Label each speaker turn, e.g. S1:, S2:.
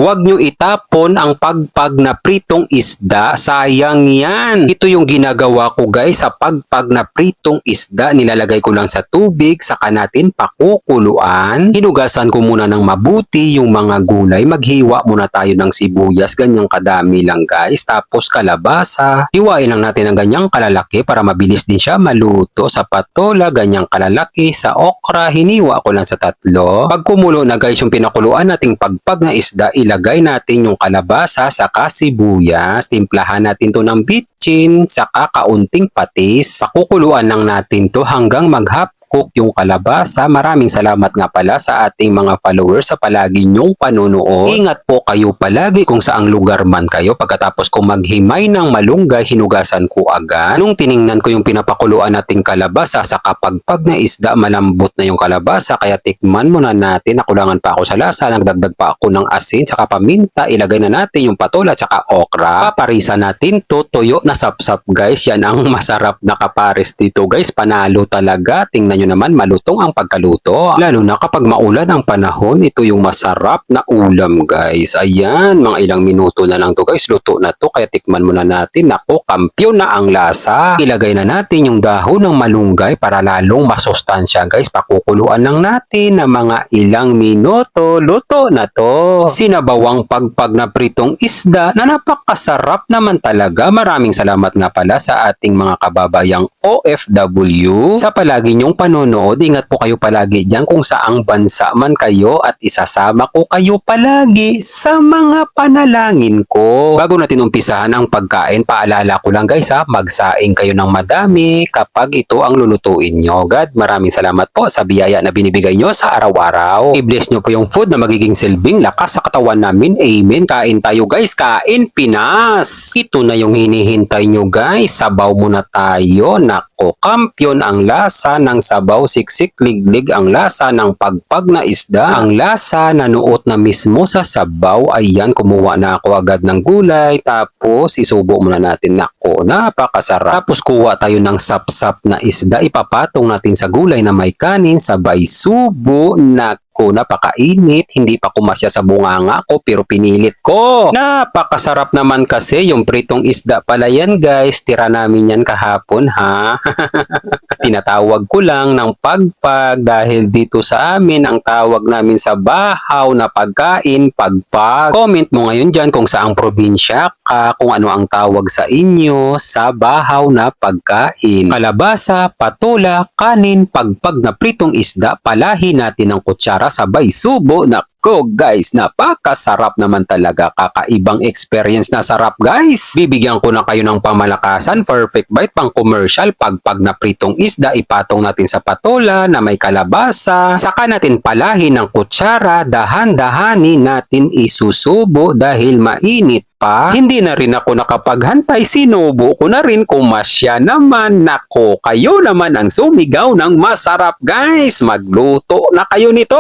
S1: Huwag nyo itapon ang pagpag na pritong isda, sayang yan. Ito yung ginagawa ko guys sa pagpag na pritong isda. Nilalagay ko lang sa tubig, saka natin pakukuluan. Hinugasan ko muna ng mabuti yung mga gulay. Maghiwa muna tayo ng sibuyas, ganyang kadami lang guys. Tapos kalabasa. Hiwain lang natin ng ganyang kalalaki para mabilis din siya maluto. Sa patola, ganyang kalalaki. Sa okra, hiniwa ko lang sa 3. Pag kumulo na guys yung pinakuluan nating pagpag na isda, ilagay natin yung kalabasa saka sibuyas. Timplahan natin to ng bitchin saka kaunting patis. Pakukuluan lang natin to hanggang mag-half cook yung kalabasa. Maraming salamat nga pala sa ating mga followers sa palagi nyong panunood. Ingat po kayo palagi kung saang lugar man kayo. Pagkatapos kong maghimay ng malunggay, hinugasan ko agad. Nung tiningnan ko yung pinapakuluan nating kalabasa sa kapagpag na isda, malambot na yung kalabasa. Kaya tikman muna natin. Nakulangan pa ako sa lasa. Nagdagdag pa ako ng asin saka paminta. Ilagay na natin yung patola saka okra. Paparisa natin to. Tuyo na sapsap guys. Yan ang masarap na kapares dito guys. Panalo talaga. Tingnan nyo naman, malutong ang pagkaluto. Lalo na kapag maulan ang panahon, ito yung masarap na ulam guys. Ayan, mga ilang minuto na lang to guys. Luto na to, kaya tikman muna natin. Nako, kampyon na ang lasa. Ilagay na natin yung dahon ng malunggay para lalong masustansya guys. Pakukuluan lang natin na mga ilang minuto. Luto na to. Sinabawang pagpag na pritong isda na napakasarap naman talaga. Maraming salamat nga pala sa ating mga kababayang OFW sa palagi nyong panonood. Ingat po kayo palagi dyan kung saang bansa man kayo at isasama ko kayo palagi sa mga panalangin ko. Bago natin umpisahan ang pagkain, paalala ko lang guys ha, magsaing kayo ng madami kapag ito ang lulutuin nyo. God, maraming salamat po sa biyaya na binibigay nyo sa araw-araw. I-bless nyo po yung food na magiging silbing lakas sa katawan namin. Amen. Kain tayo guys. Kain Pinas. Ito na yung hinihintay nyo guys. Sabaw muna tayo. Nako, kampyon ang lasa ng sabaw, siksik liglig ang lasa ng pagpag na isda, ang lasa na nuot na mismo sa sabaw. Ayan, kumuha na ako agad ng gulay, tapos isubo muna natin. Nako, napakasarap. Tapos kuha tayo ng sapsap na isda, ipapatong natin sa gulay na may kanin, sabay subo. Nako, napakainit, hindi pa kumasya sa bunganga ko pero pinilit ko. Napakasarap naman kasi yung pritong isda pala yan guys. Tira namin yan kahapon ha. Tinatawag ko lang ng pagpag dahil dito sa amin ang tawag namin sa bahaw na pagkain, pagpag. Comment mo ngayon dyan kung saang probinsya ka, kung ano ang tawag sa inyo sa bahaw na pagkain. Kalabasa, patola, kanin, pagpag na pritong isda, palahi natin ng kutsara sabay subo. Nako guys, napakasarap naman talaga. Kakaibang experience na sarap guys. Bibigyan ko na kayo ng pamalakasan. Perfect bite pang commercial. Pagpag na pritong isda, ipatong natin sa patola na may kalabasa. Saka natin palahin ng kutsara. Dahan-dahanin natin isusubo dahil mainit pa. Hindi na rin ako nakapaghantay. Sinubo ko na rin, kumasya naman. Nako, kayo naman ang sumigaw ng masarap guys. Magluto na kayo nito.